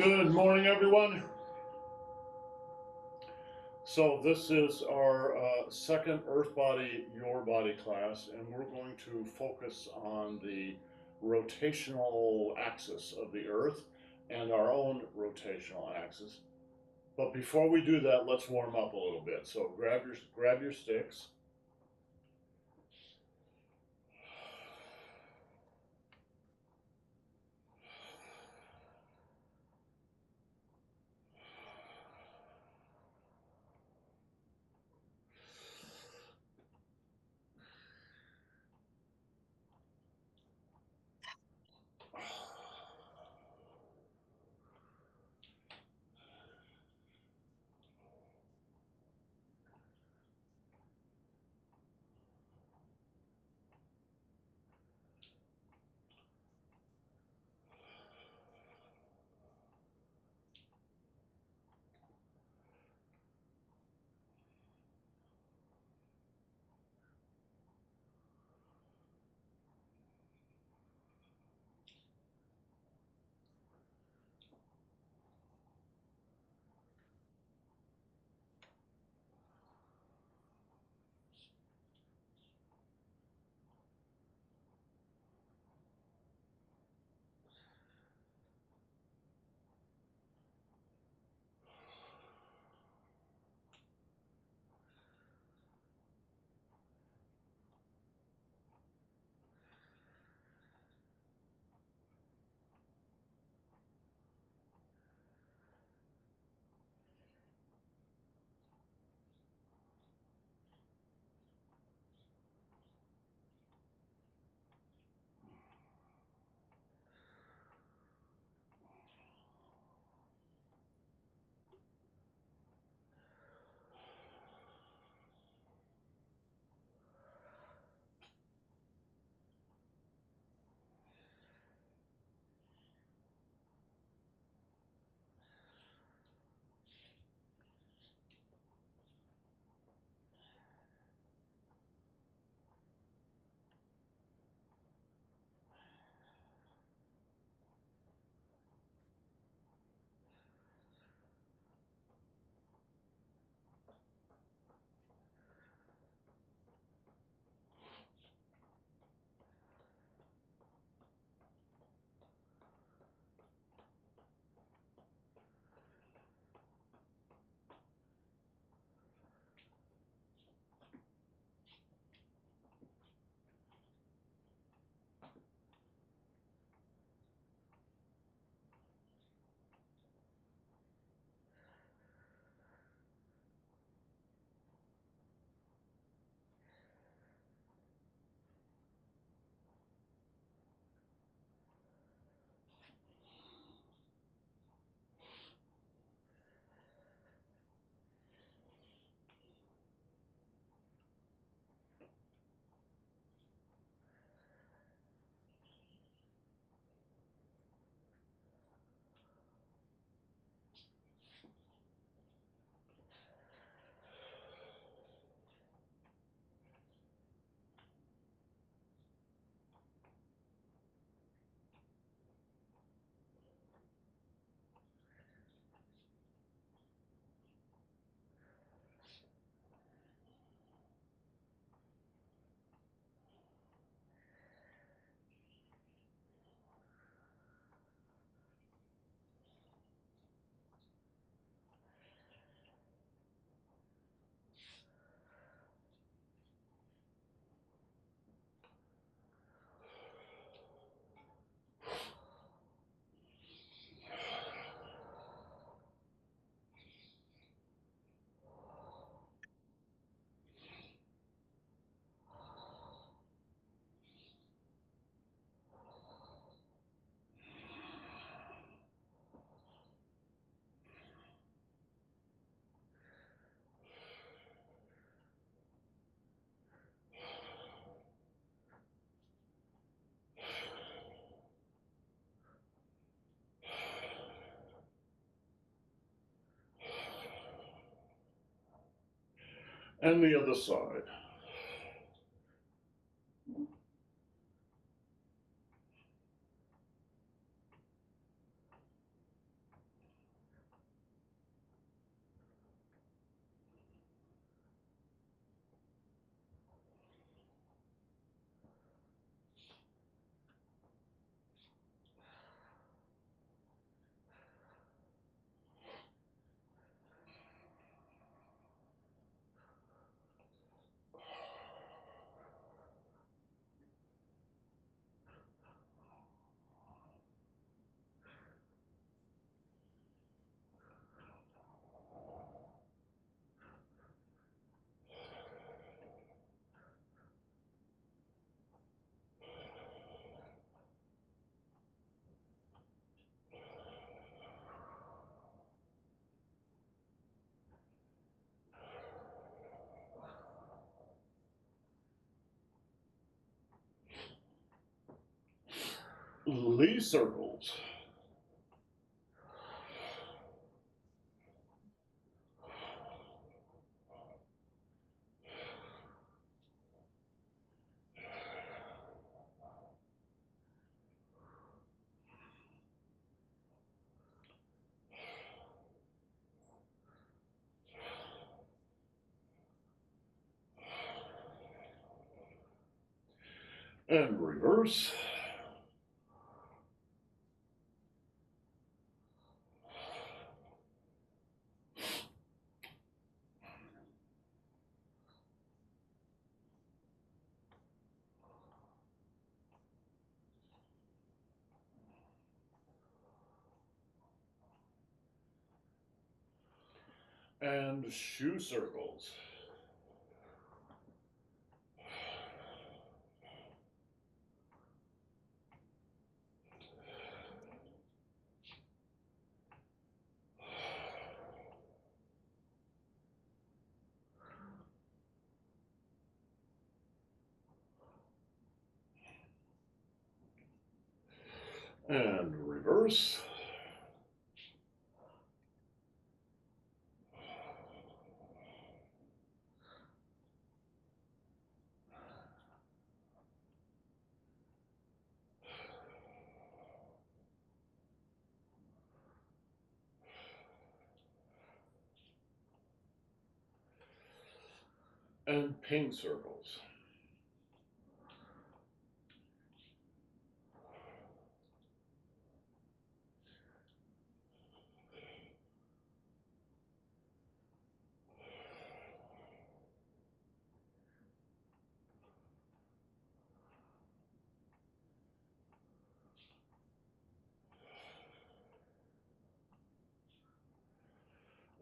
Good morning, everyone. So this is our second Earth Body, Your Body class, and we're going to focus on the rotational axis of the Earth and our own rotational axis. But before we do that, let's warm up a little bit. So grab your sticks. And the other side. Lee circles. And reverse. And shoe circles. And reverse. And pain circles.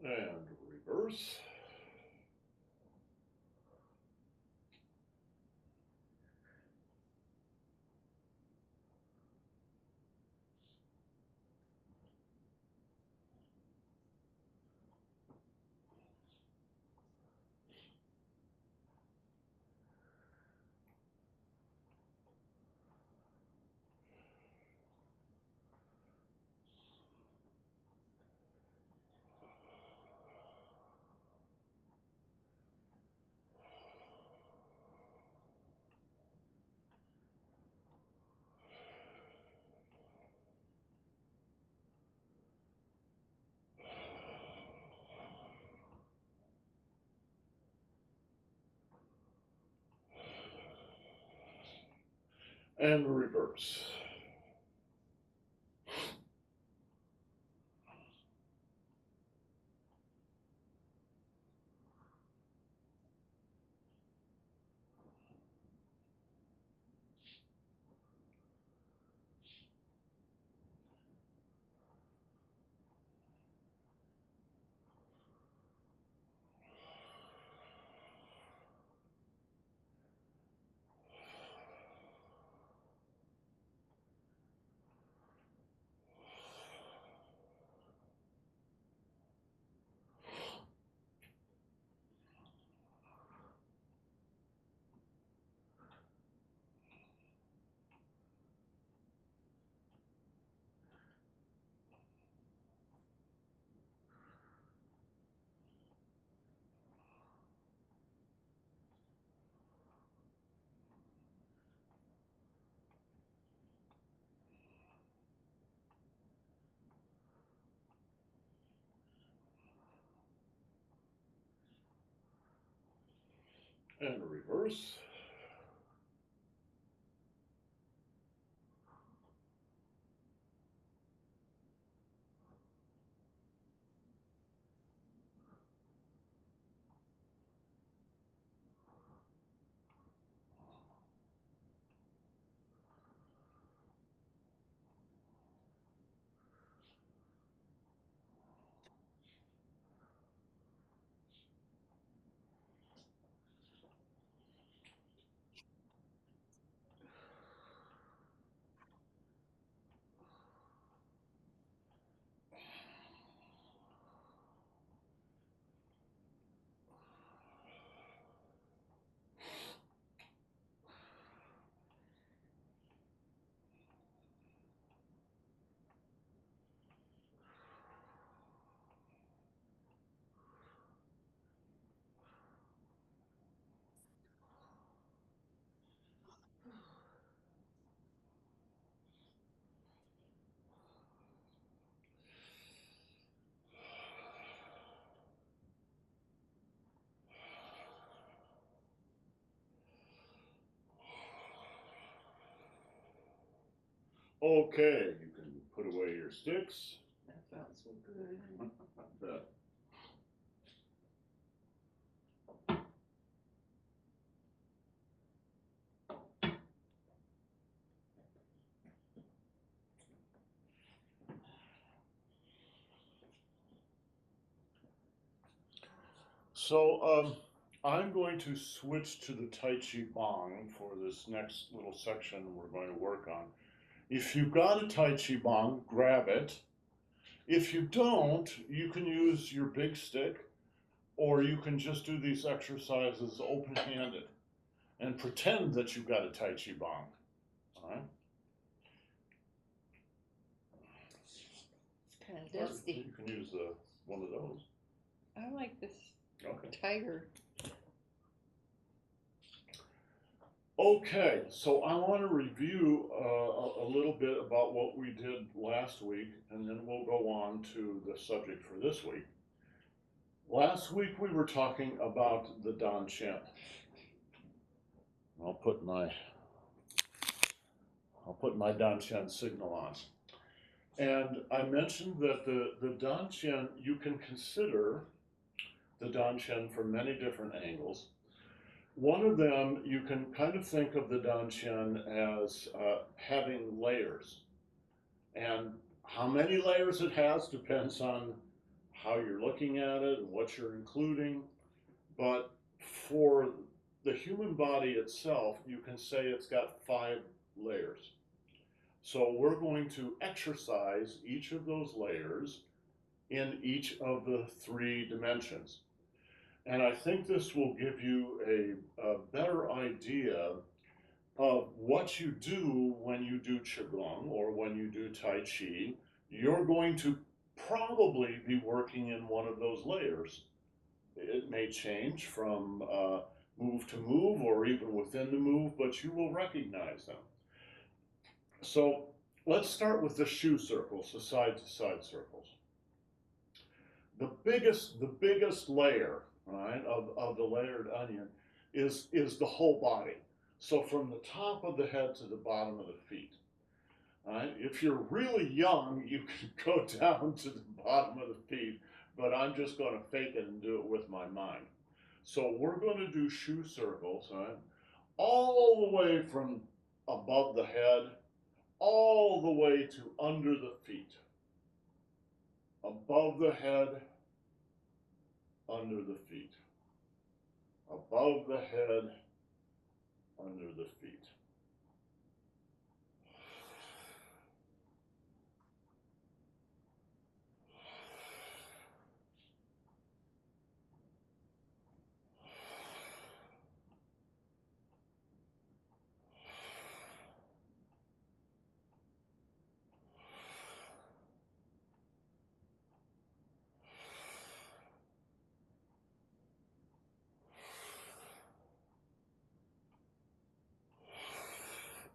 And reverse. And reverse. And reverse. Okay, you can put away your sticks. That felt so good. That. So I'm going to switch to the Tai Chi Bong for this next little section we're going to work on. If you've got a Tai Chi Bong, grab it. If you don't, you can use your big stick, or you can just do these exercises open-handed and pretend that you've got a Tai Chi Bong. All right? It's kind of Or dusty. you can use one of those. I like this Okay. tighter. Okay, so I want to review a little bit about what we did last week, and then we'll go on to the subject for this week. Last week we were talking about the Dan Chen. I'll put my Dan Chen signal on. And I mentioned that the Dan Chen, you can consider the Dan Chen from many different angles. One of them, you can kind of think of the Dan Chen as having layers. And how many layers it has depends on how you're looking at it and what you're including. But for the human body itself, you can say it's got 5 layers. So we're going to exercise each of those layers in each of the 3 dimensions. And I think this will give you a better idea of what you do when you do Qigong or when you do Tai Chi. You're going to probably be working in one of those layers. It may change from move to move or even within the move, but you will recognize them. So let's start with the shu circles, the side-to-side circles. The biggest layer, right, of the layered onion is the whole body. So from the top of the head to the bottom of the feet. Right? If you're really young, you can go down to the bottom of the feet, but I'm just going to fake it and do it with my mind. So we're going to do shu circles, right? All the way from above the head, all the way to under the feet. Above the head, under the feet. Above the head, under the feet.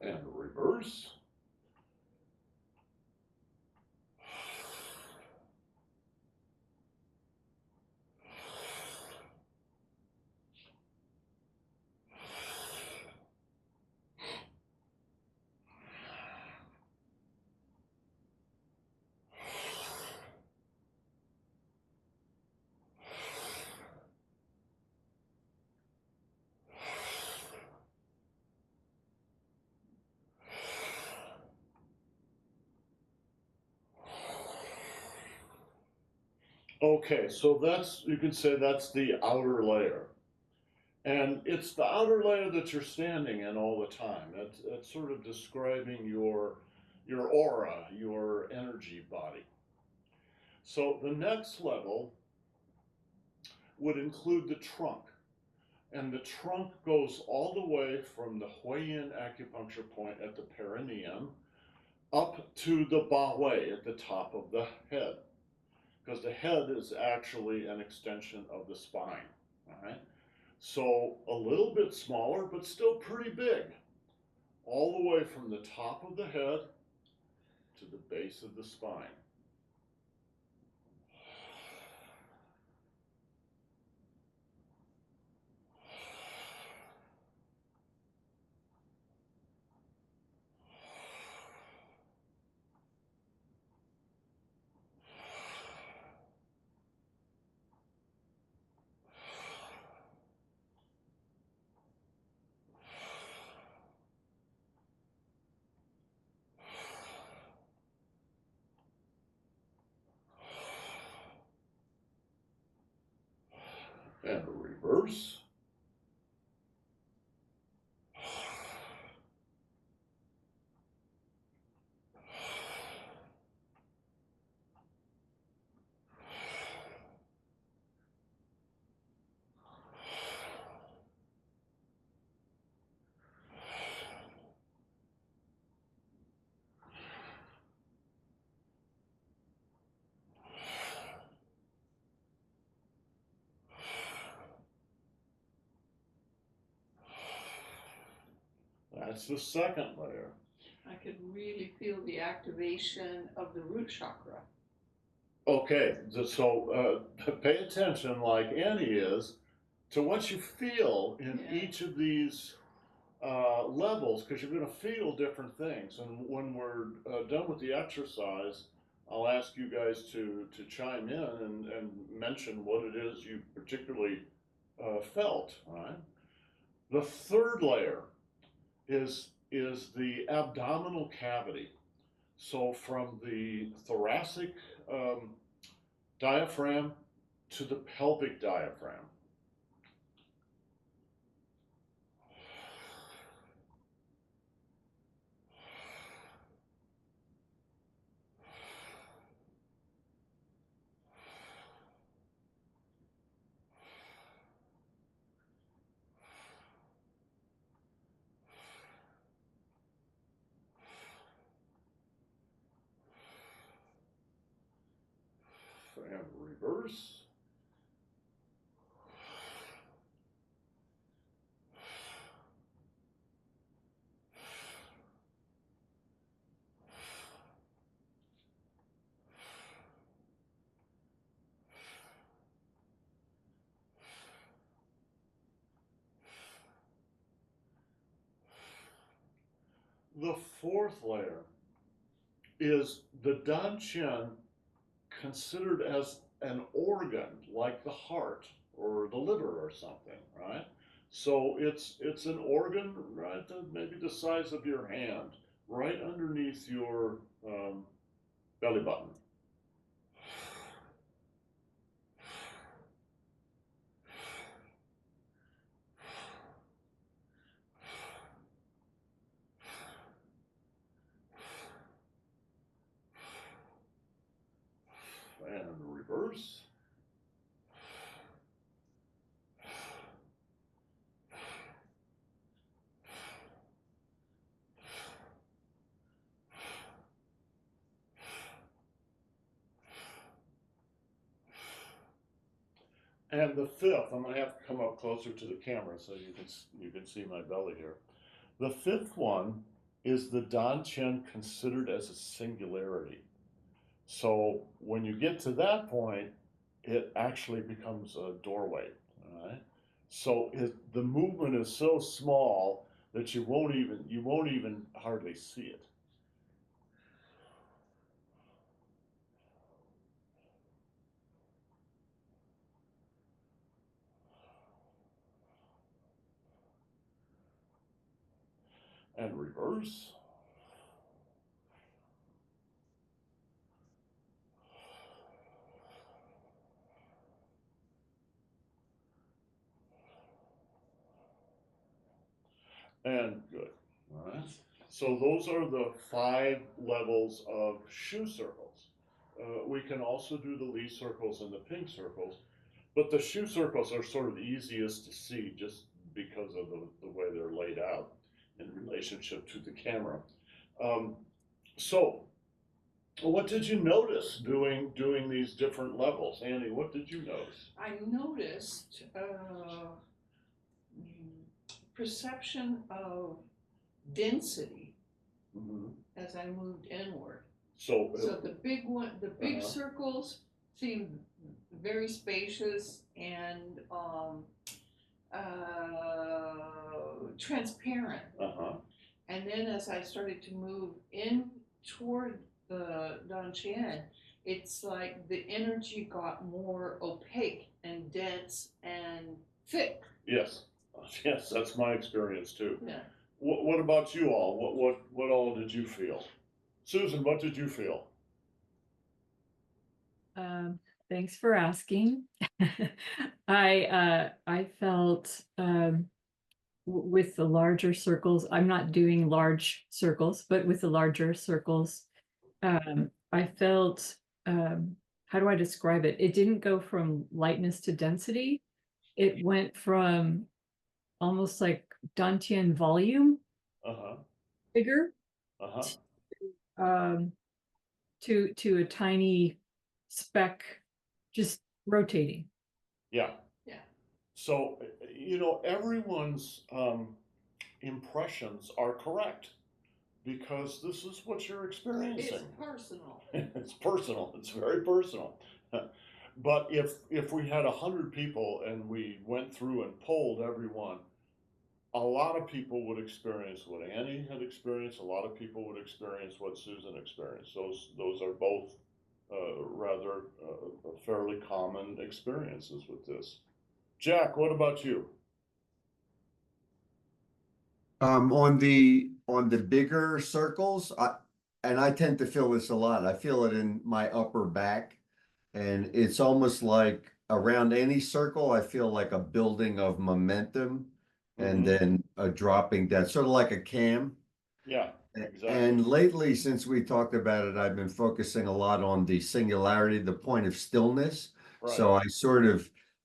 And reverse. Okay, so you could say that's the outer layer. And it's the outer layer that you're standing in all the time. It's sort of describing your aura, your energy body. So the next level would include the trunk. And the trunk goes all the way from the Huiyin acupuncture point at the perineum up to the Ba Wei at the top of the head. Because the head is actually an extension of the spine. All right? So a little bit smaller, but still pretty big. All the way from the top of the head to the base of the spine. And reverse. That's the second layer. I could really feel the activation of the root chakra. Okay, so pay attention, like Annie is, to what you feel in Yeah. each of these levels, because you're going to feel different things. And when we're done with the exercise, I'll ask you guys to chime in and mention what it is you particularly felt. All right. The third layer is the abdominal cavity. So from the thoracic diaphragm to the pelvic diaphragm. And reverse. The fourth layer is the dantian, considered as an organ like the heart or the liver or something, right? So it's an organ, right, maybe the size of your hand, right underneath your belly button. And reverse. And the fifth, I'm going to have to come up closer to the camera so you can see my belly here. The fifth one is the dantian, considered as a singularity. So when you get to that point, it actually becomes a doorway. All right. So the movement is so small that you won't even hardly see it. And reverse. And good. All right. So those are the 5 levels of shoe circles. We can also do the Lee circles and the pink circles, but the shoe circles are sort of easiest to see just because of the way they're laid out in relationship to the camera. Um, so, what did you notice doing these different levels? Annie, what did you notice? I noticed perception of density as I moved inward. So the big circles seemed very spacious and transparent. And then as I started to move in toward the dantian, it's like the energy got more opaque and dense and thick. Yes, yes, that's my experience too. Yeah. What about you all? What all did you feel? Susan, what did you feel? Thanks for asking. I felt with the larger circles, I'm not doing large circles, but with the larger circles, I felt how do I describe it? It didn't go from lightness to density. It went from almost like Dantian volume, Uh-huh. bigger, Uh-huh. um, to a tiny speck, just rotating. Yeah. Yeah. So, everyone's impressions are correct because this is what you're It's experiencing. personal. It's personal. It's very personal. But if we had 100 people and we went through and polled everyone, a lot of people would experience what Annie had experienced. A lot of people would experience what Susan experienced. Those are both rather fairly common experiences with this. Jack, what about you? On the bigger circles, I tend to feel this a lot. I feel it in my upper back, and it's almost like around any circle, I feel like a building of momentum and Mm-hmm. then a dropping down, sort of like a cam. Yeah, exactly. And lately, since we talked about it, I've been focusing a lot on the singularity, the point of stillness. Right. So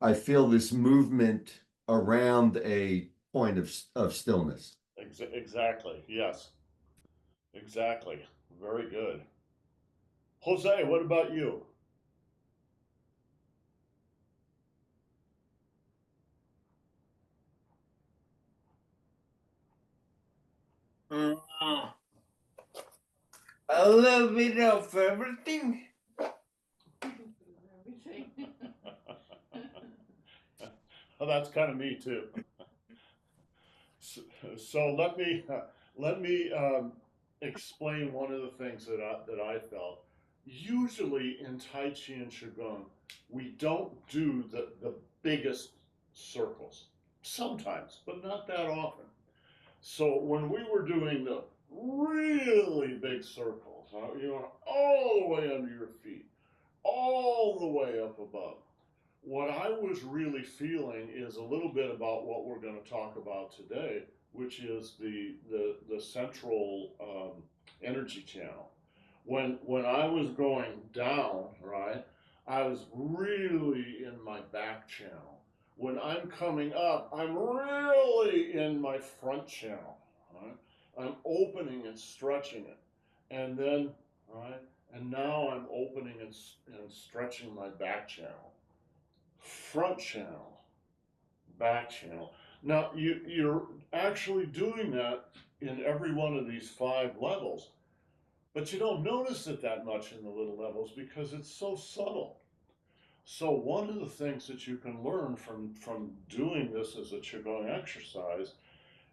I feel this movement around a point of stillness. Exactly. Yes. Exactly. Very good. Jose, what about you? Uh, a little bit of everything. Everything. Well, that's kind of me too. So, so let me explain one of the things that I felt. Usually in Tai Chi and Qigong, we don't do the biggest circles. Sometimes, but not that often. So when we were doing the really big circles, all the way under your feet, all the way up above, what I was really feeling is a little bit about what we're going to talk about today, which is the central energy channel. When I was going down, right, I was really in my back channel. When I'm coming up, I'm really in my front channel. Right? I'm opening and stretching it, and then right, and now I'm opening and stretching my back channel, front channel, back channel. Now you're actually doing that in every one of these 5 levels, but you don't notice it that much in the little levels because it's so subtle. So one of the things that you can learn from doing this as a qigong exercise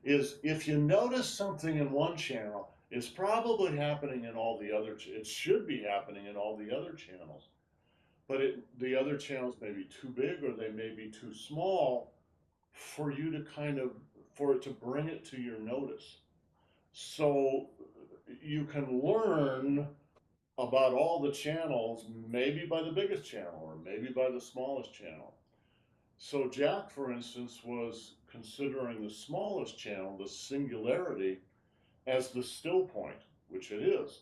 is if you notice something in one channel, it's probably happening in all the other. It should be happening in all the other channels, but the other channels may be too big or they may be too small for you to for it to bring it to your notice. So you can learn about all the channels, maybe by the biggest channel or maybe by the smallest channel. So Jack, for instance, was considering the smallest channel, the singularity, as the still point, which it is.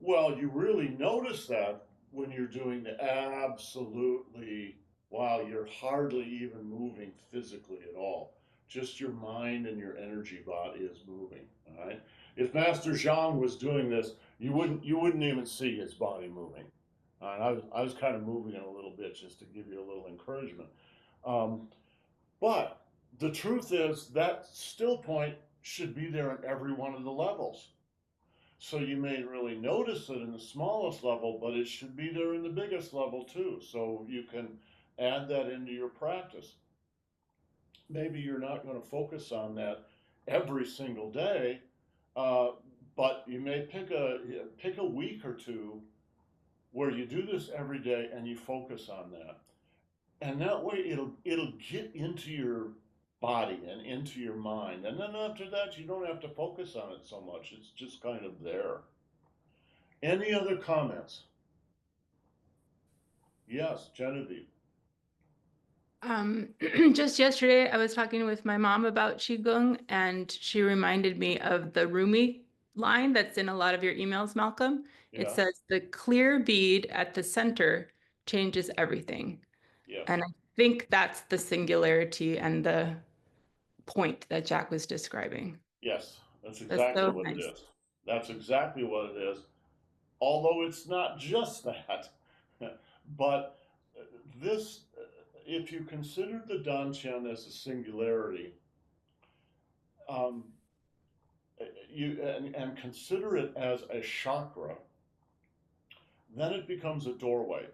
Well, you really notice that when you're doing the absolutely, wow, you're hardly even moving physically at all. Just your mind and your energy body is moving. All right. If Master Zhang was doing this, you wouldn't even see his body moving. I was kind of moving it a little bit just to give you a little encouragement. Um, but the truth is that still point should be there at every one of the levels. So you may really notice it in the smallest level, but it should be there in the biggest level too. So you can add that into your practice. Maybe you're not going to focus on that every single day, uh, but you may pick a week or two where you do this every day and you focus on that, and that way it'll get into your body and into your mind, and then after that you don't have to focus on it so much. It's just kind of there. Any other comments? Yes, Genevieve. Just yesterday, I was talking with my mom about Qigong, and she reminded me of the Rumi line that's in a lot of your emails, Malcolm. It Yeah, says, the clear bead at the center changes everything. yes, And I think that's the singularity and the point that Jack was describing. yes, that's That's exactly so what it nice. is. That's exactly what it is. Although it's not just that, but this, if you consider the Dantian as a singularity, um, and consider it as a chakra, then it becomes a doorway.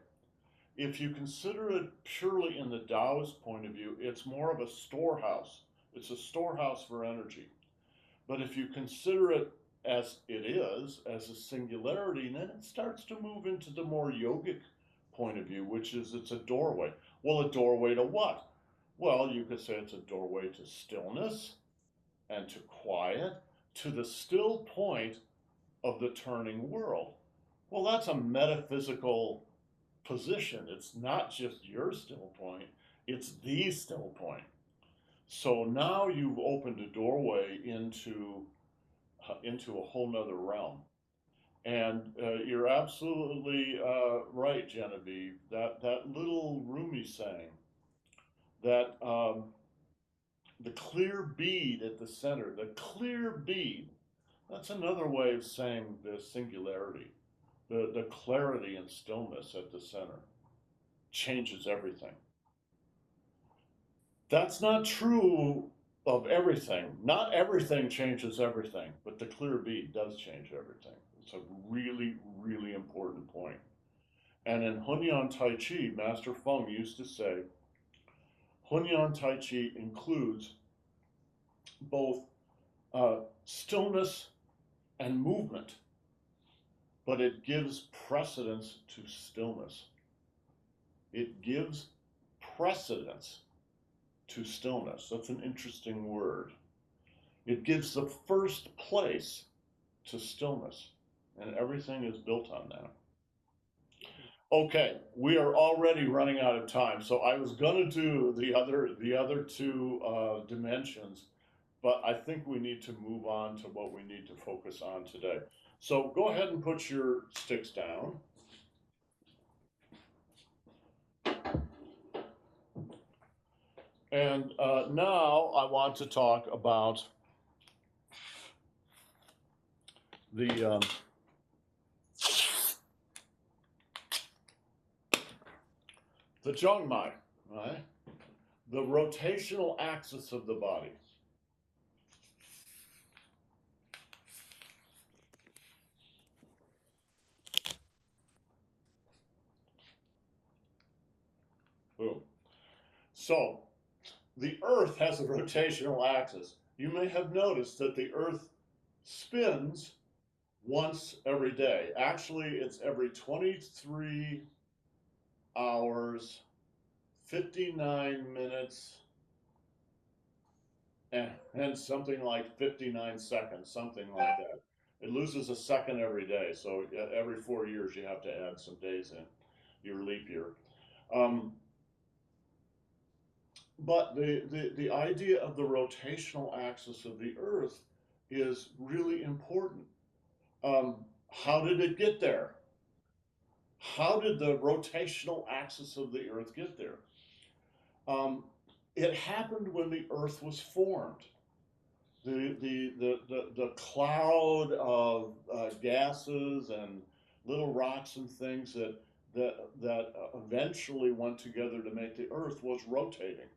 If you consider it purely in the Taoist point of view, it's more of a storehouse. It's a storehouse for energy. But if you consider it as it is, as a singularity, then it starts to move into the more yogic point of view, which is it's a doorway. Well, a doorway to what? Well, you could say it's a doorway to stillness and to quiet, to the still point of the turning world. Well, that's a metaphysical position. It's not just your still point, it's the still point. So now you've opened a doorway into a whole nother realm. And you're absolutely right, Genevieve. That little Rumi saying that the clear bead at the center, the clear bead, that's another way of saying the singularity, the clarity and stillness at the center changes everything. That's not true of everything. Not everything changes everything, but the clear bead does change everything. It's a really, really important point. And in Hunyan Tai Chi, Master Feng used to say, Hunyan Tai Chi includes both stillness and movement, but it gives precedence to stillness. It gives precedence to stillness. That's an interesting word. It gives the first place to stillness, and everything is built on that. Okay, we are already running out of time, so I was going to do the other two dimensions, but I think we need to move on to what we need to focus on today. So go ahead and put your sticks down. And now I want to talk about the Zhongmai, right? The rotational axis of the body. Boom. So the Earth has a rotational axis. You may have noticed that the Earth spins once every day. Actually, it's every 23 hours, 59 minutes, and something like 59 seconds, something like that. It loses a second every day, so every 4 years you have to add some days in your leap year. But the idea of the rotational axis of the Earth is really important. How did it get there? How did the rotational axis of the Earth get there? It happened when the Earth was formed. The cloud of gases and little rocks and things that eventually went together to make the Earth was rotating.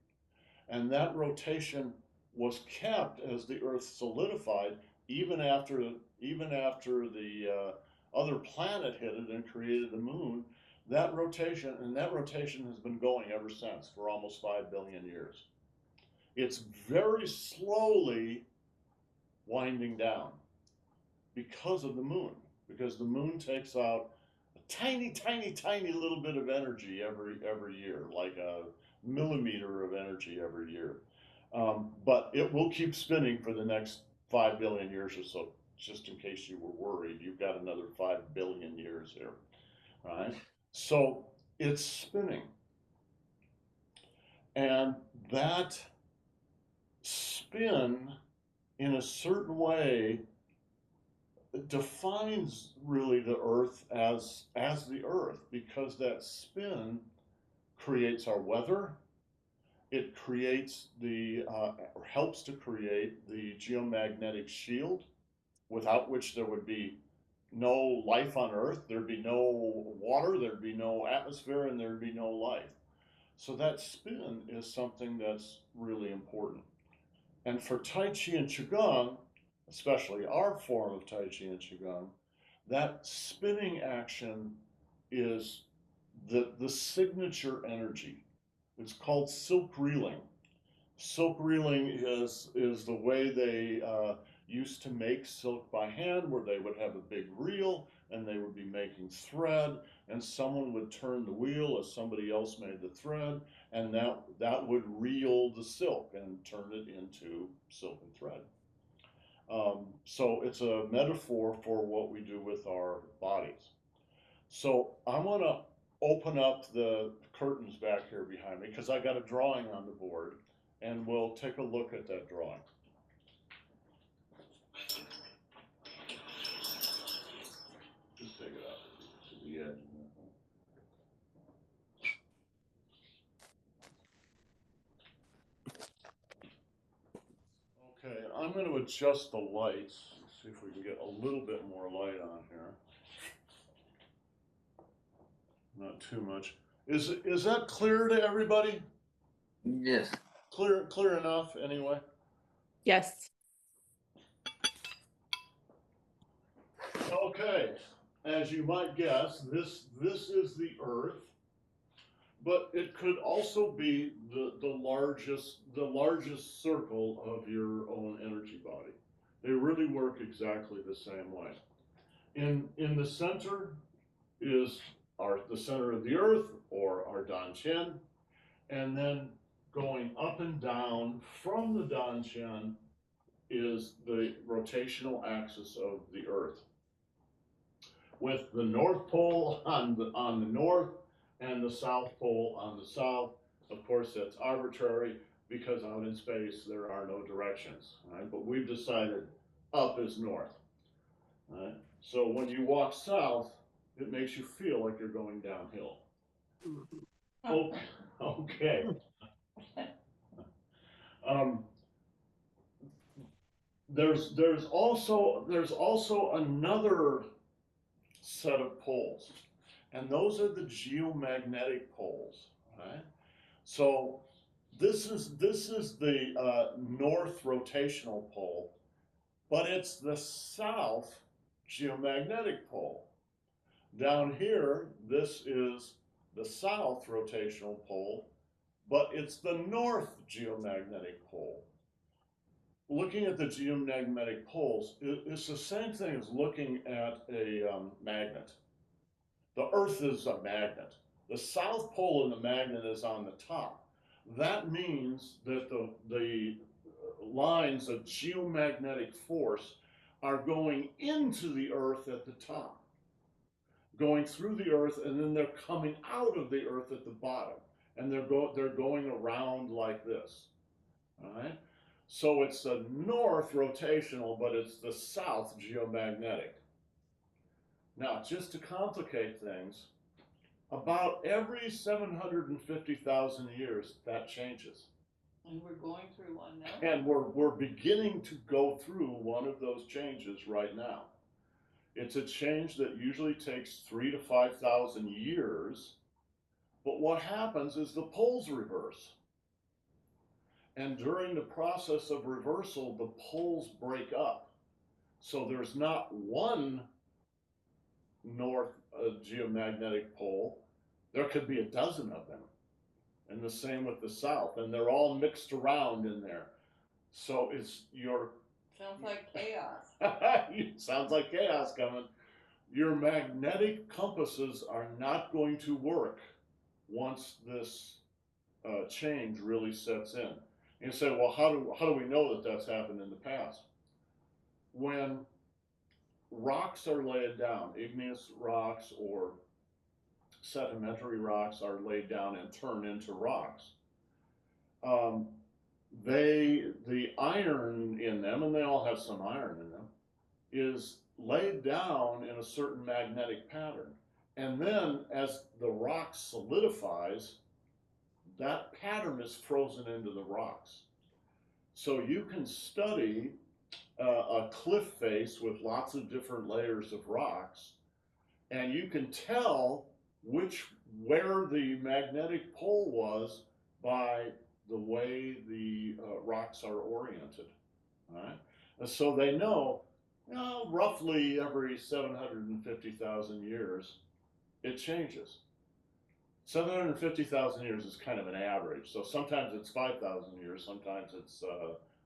And that rotation was kept as the Earth solidified, even after the other planet hit it and created the moon. That rotation has been going ever since for almost 5 billion years. It's very slowly winding down because of the moon, because the moon takes out a tiny little bit of energy every year, like a millimeter of energy every year. But it will keep spinning for the next 5 billion years or so. Just in case you were worried, you've got another 5 billion years here, right? So it's spinning. And that spin in a certain way defines really the Earth as the Earth, because that spin creates our weather. It creates or helps to create the geomagnetic shield, without which there would be no life on Earth. There'd be no water, there'd be no atmosphere, and there'd be no life. So that spin is something that's really important. And for Tai Chi and Qigong, especially our form of Tai Chi and Qigong, that spinning action is the signature energy. It's called silk reeling. Silk reeling is the way they used to make silk by hand, where they would have a big reel and they would be making thread, and someone would turn the wheel as somebody else made the thread, and that would reel the silk and turn it into silken thread. So it's a metaphor for what we do with our bodies. So I want to open up the curtains back here behind me, because I got a drawing on the board, and we'll take a look at that drawing. Just take it up to the edge. Okay, I'm going to adjust the lights, see if we can get a little bit more light on here. Not too much. Is that clear to everybody? Yes. Clear enough anyway? Yes. Okay, as you might guess, this is the Earth, but it could also be the largest circle of your own energy body. They really work exactly the same way. In the center is the center of the Earth, or our Dantian, and then going up and down from the Dantian is the rotational axis of the Earth, with the North Pole on the north and the South Pole on the south. Of course, that's arbitrary, because out in space there are no directions, right? But we've decided up is north, right? So when you walk south, it makes you feel like you're going downhill. Okay. There's also another set of poles, and those are the geomagnetic poles, right? So this is the north rotational pole, but it's the south geomagnetic pole. Down here, this is the south rotational pole, but it's the north geomagnetic pole. Looking at the geomagnetic poles, it's the same thing as looking at a magnet. The Earth is a magnet. The south pole in the magnet is on the top. That means that the lines of geomagnetic force are going into the Earth at the top, going through the Earth, and then they're coming out of the Earth at the bottom, and they're going around like this. All right. So it's the north rotational, but it's the south geomagnetic. Now, just to complicate things, about every 750,000 years, that changes. And we're going through one now. And we're beginning to go through one of those changes right now. It's a change that usually takes 3,000 to 5,000 years, but what happens is the poles reverse. And during the process of reversal, the poles break up. So there's not one north geomagnetic pole, there could be a dozen of them. And the same with the south, and they're all mixed around in there. So it's Sounds like chaos. sounds like chaos coming. Your magnetic compasses are not going to work once this change really sets in. And you say, well, how do we know that that's happened in the past? When rocks are laid down, igneous rocks or sedimentary rocks are laid down and turn into rocks, the iron in them, and they all have some iron in them, is laid down in a certain magnetic pattern. And then as the rock solidifies, that pattern is frozen into the rocks. So you can study a cliff face with lots of different layers of rocks, and you can tell where the magnetic pole was by the way the rocks are oriented. Right? And so they know, roughly every 750,000 years, it changes. 750,000 years is kind of an average. So sometimes it's 5,000 years, sometimes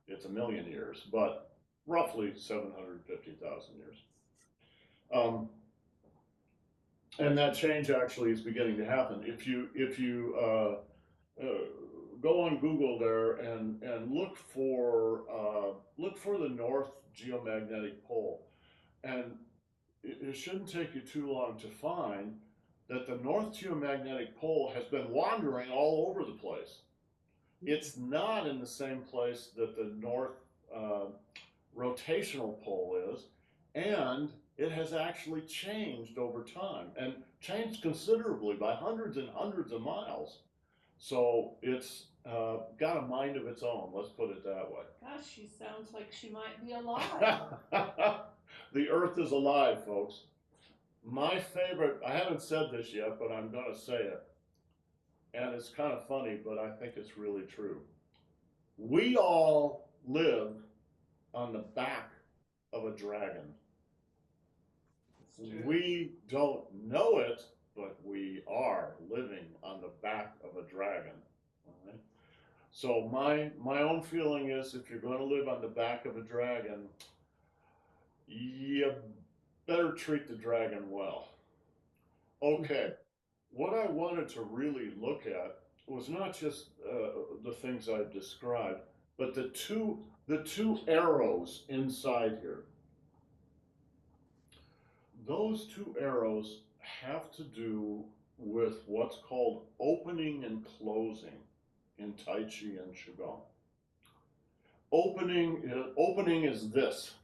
it's a million years, but roughly 750,000 years. And that change actually is beginning to happen. If you go on Google there and look for the North Geomagnetic Pole, and it shouldn't take you too long to find that the North Geomagnetic Pole has been wandering all over the place. It's not in the same place that the North rotational pole is, and it has actually changed over time, and changed considerably by hundreds and hundreds of miles. So it's got a mind of its own, let's put it that way. Gosh, she sounds like she might be alive. The Earth is alive, folks. My favorite, I haven't said this yet, but I'm going to say it. And it's kind of funny, but I think it's really true. We all live on the back of a dragon. We don't know it, but we are living on the back of a dragon. All right? So my own feeling is, if you're going to live on the back of a dragon, you better treat the dragon well. Okay, what I wanted to really look at was not just the things I've described, but the two arrows inside here. Those two arrows have to do with what's called opening and closing in Tai Chi and Qigong. Opening is this.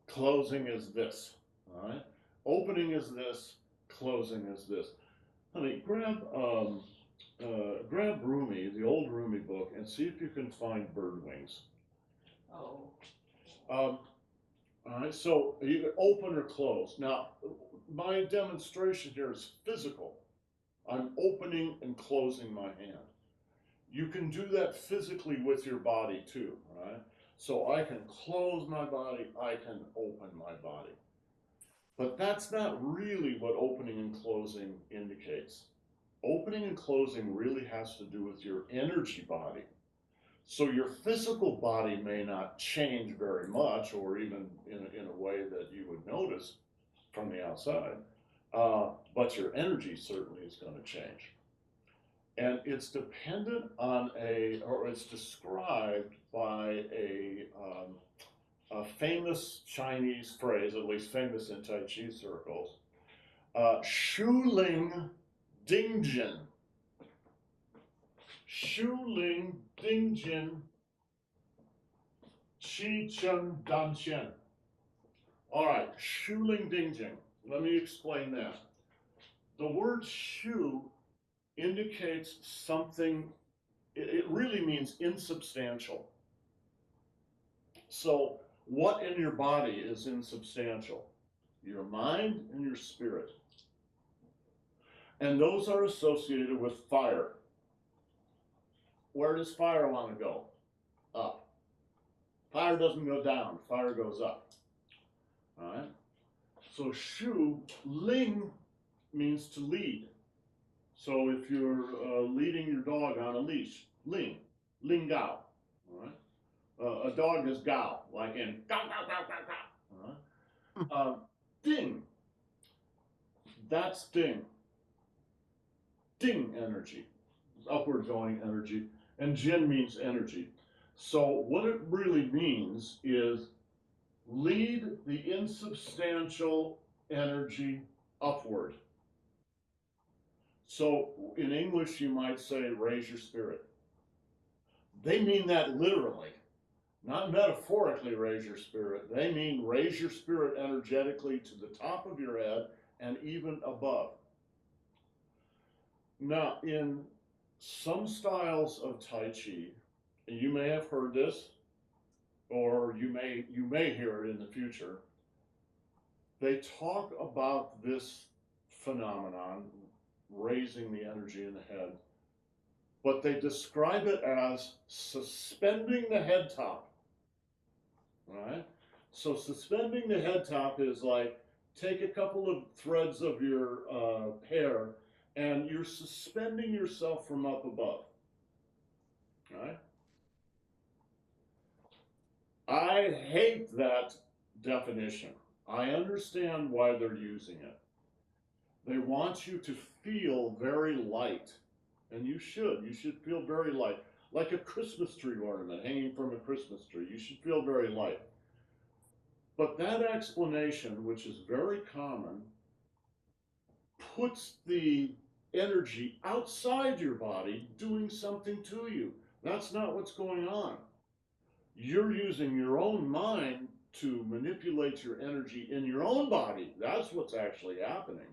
Closing is this. All right. Opening is this. Closing is this. Honey, grab Rumi, the old Rumi book, and see if you can find bird wings. Oh. All right, so you can open or close. Now, my demonstration here is physical. I'm opening and closing my hand. You can do that physically with your body too, right? So I can close my body, I can open my body. But that's not really what opening and closing indicates. Opening and closing really has to do with your energy body. So your physical body may not change very much, or even in a way that you would notice from the outside, but your energy certainly is going to change. And it's dependent on or it's described by a famous Chinese phrase, at least famous in Tai Chi circles, Shu Ling Ding Jin. Shu Ling Ding Jin Qi Chen Dan Qian. All right, Shu Ling Ding Jin. Let me explain that. The word shu indicates something, it really means insubstantial. So what in your body is insubstantial? Your mind and your spirit. And those are associated with fire. Where does fire want to go? Up. Fire doesn't go down, fire goes up. All right? So Shu, Ling means to lead. So if you're leading your dog on a leash, Ling, Ling Gao. All right? A dog is Gao, like in Gao, Gao, Gao, Gao, Gao. All right? Ding. That's Ding. Ding energy, upward going energy, and Jin means energy. So what it really means is lead the insubstantial energy upward. So in English, you might say raise your spirit. They mean that literally, not metaphorically raise your spirit. They mean raise your spirit energetically to the top of your head and even above. Now, in some styles of Tai Chi, and you may have heard this, or you may hear it in the future, they talk about this phenomenon, raising the energy in the head, but they describe it as suspending the head top. Right? So suspending the head top is like take a couple of threads of your hair and you're suspending yourself from up above. Right? I hate that definition. I understand why they're using it. They want you to feel very light, and you should. You should feel very light, like a Christmas tree ornament hanging from a Christmas tree. You should feel very light. But that explanation, which is very common, puts the energy outside your body doing something to you. That's not what's going on. You're using your own mind to manipulate your energy in your own body. That's what's actually happening.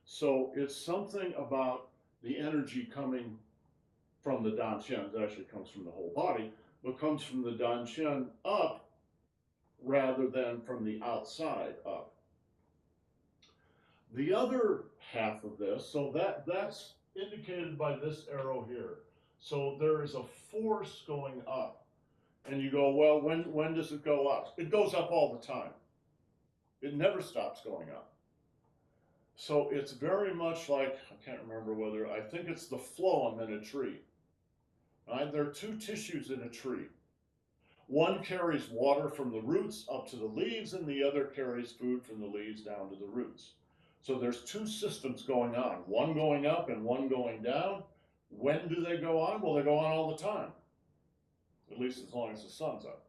So it's something about the energy coming from the Dantian. It actually comes from the whole body, but comes from the Dantian up rather than from the outside up. The other half of this, so that's indicated by this arrow here. So there is a force going up. And you go, well, when does it go up? It goes up all the time. It never stops going up. So it's very much like, I can't remember whether, I think it's the phloem in a tree. Right? There are two tissues in a tree. One carries water from the roots up to the leaves, and the other carries food from the leaves down to the roots. So there's two systems going on, one going up and one going down. When do they go on? Well, they go on all the time, at least as long as the sun's up.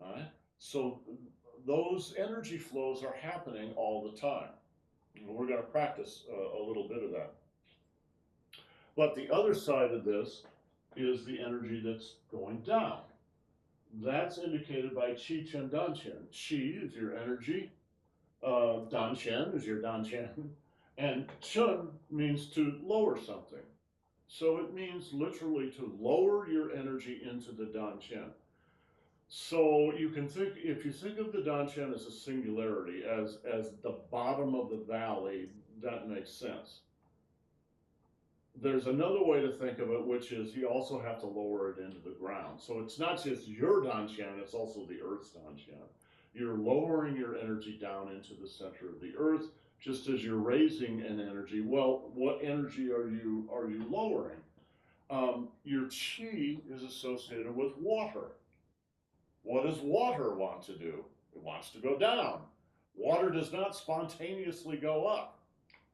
All right? So those energy flows are happening all the time. And we're going to practice a little bit of that. But the other side of this is the energy that's going down. That's indicated by Qi, Chen, Dan, Chen. Qi is your energy. Dan, Chen is your Dan, Chen. And Chen means to lower something. So it means literally to lower your energy into the Dan, Chen. So you can think, if you think of the Dan, Chen as a singularity, as the bottom of the valley, that makes sense. There's another way to think of it, which is you also have to lower it into the ground. So it's not just your Danshan, it's also the Earth's Danshan. You're lowering your energy down into the center of the Earth, just as you're raising an energy. Well, what energy are you lowering? Your Qi is associated with water. What does water want to do? It wants to go down. Water does not spontaneously go up.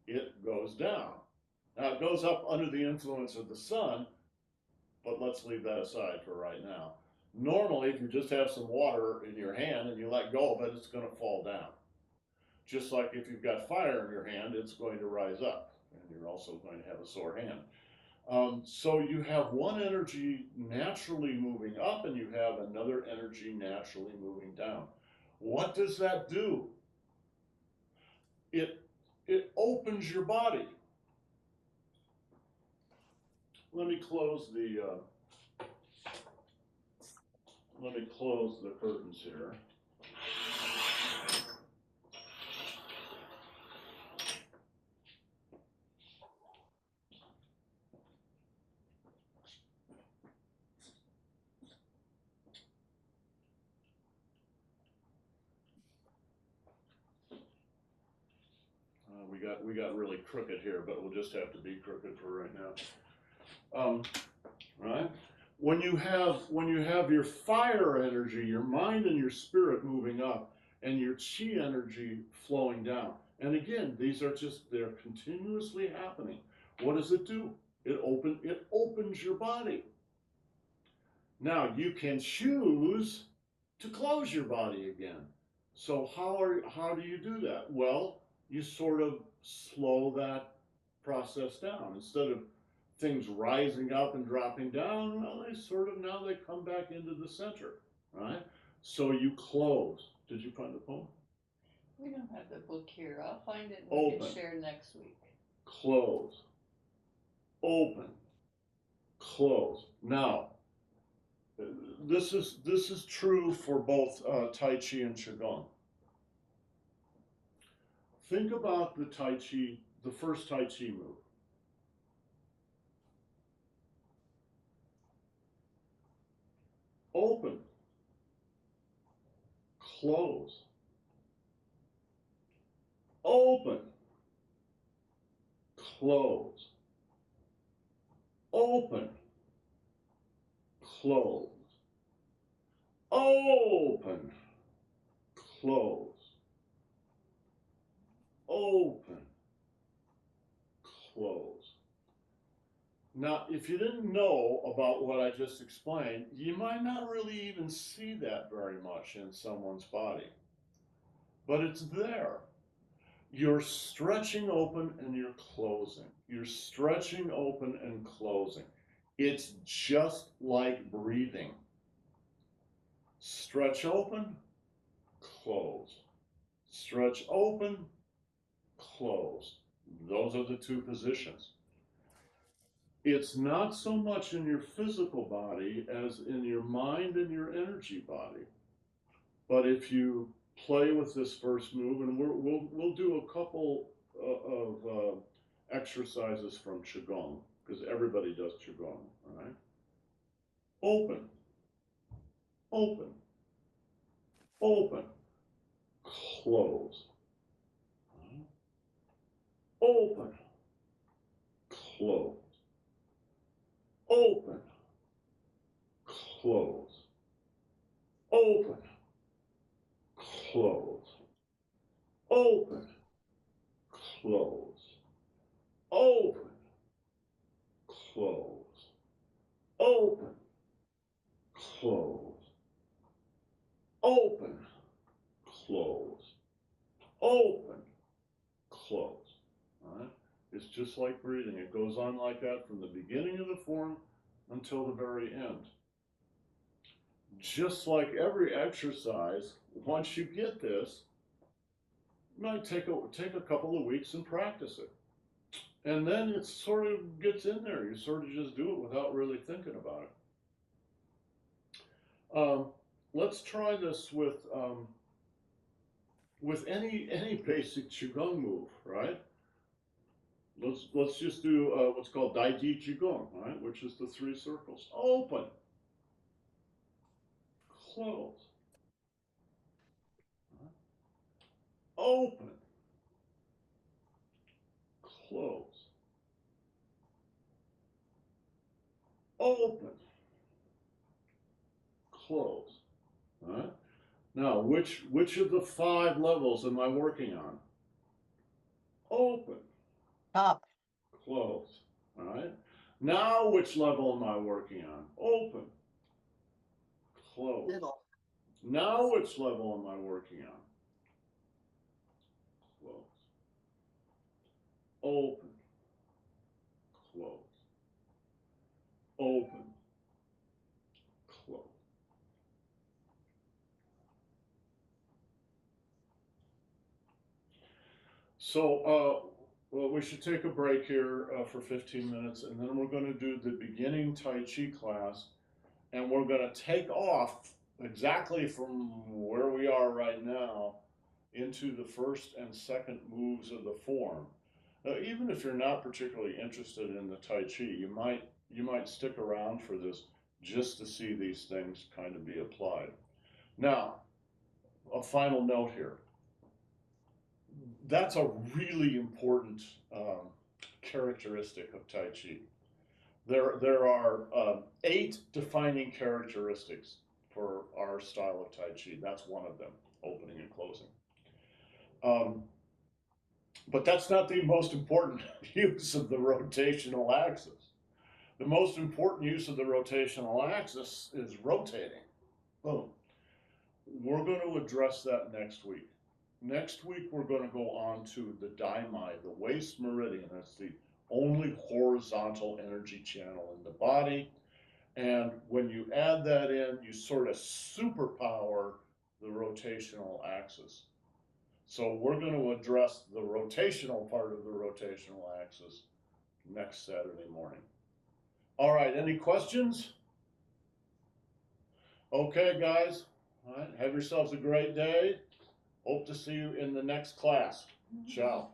It goes down. Now, it goes up under the influence of the sun, but let's leave that aside for right now. Normally, if you just have some water in your hand and you let go of it, it's going to fall down. Just like if you've got fire in your hand, it's going to rise up, and you're also going to have a sore hand. So you have one energy naturally moving up, and you have another energy naturally moving down. What does that do? It opens your body. Let me close the curtains here. We got really crooked here, but we'll just have to be crooked for right now. Right? When you have your fire energy, your mind and your spirit moving up, and your Qi energy flowing down. And again, they're continuously happening. What does it do? It opens your body. Now you can choose to close your body again. So how do you do that? Well, you sort of slow that process down. Instead of things rising up and dropping down, well, now they come back into the center, right? So you close. Did you find the poem? We don't have the book here. I'll find it and we can Open. share next week. Close. Open. Close. Now, this is true for both Tai Chi and Qigong. Think about the Tai Chi, the first Tai Chi move. Open. Close. Open. Close. Open. Close. Open. Close. Open. Close. Now, if you didn't know about what I just explained, you might not really even see that very much in someone's body. But it's there. You're stretching open and you're closing. You're stretching open and closing. It's just like breathing. Stretch open, close. Stretch open, close. Those are the two positions. It's not so much in your physical body as in your mind and your energy body. But if you play with this first move, and we'll do a couple of exercises from Qigong, because everybody does Qigong, all right? Open, open, open, close. Open, close. Open, close. Open, close. Open, close. Open, close. Open, close. Open, close. Open, close. All right? It's just like breathing. It goes on like that from the beginning of the form until the very end. Just like every exercise, once you get this, you might take a couple of weeks and practice it. And then it sort of gets in there. You sort of just do it without really thinking about it. Let's try this with any basic Qigong move, right? Let's just do what's called Dai Di Qigong, right? Which is the 3 circles. Open, close, open, close, open, close. All right. Now, which of the 5 levels am I working on? Open, Top. close. All right. Now, which level am I working on? Open, close. Middle. Now, which level am I working on? Close. Open, close. Open, close. So, well, we should take a break here for 15 minutes, and then we're going to do the beginning Tai Chi class, and we're going to take off exactly from where we are right now into the first and second moves of the form. Even if you're not particularly interested in the Tai Chi, you might stick around for this just to see these things kind of be applied. Now, a final note here. That's a really important characteristic of Tai Chi. There are 8 defining characteristics for our style of Tai Chi. That's one of them, opening and closing. But that's not the most important use of the rotational axis. The most important use of the rotational axis is rotating. Boom. We're going to address that next week. Next week, we're going to go on to the daimai, the waist meridian. That's the only horizontal energy channel in the body. And when you add that in, you sort of superpower the rotational axis. So we're going to address the rotational part of the rotational axis next Saturday morning. All right, any questions? Okay, guys, all right, have yourselves a great day. Hope to see you in the next class. Ciao.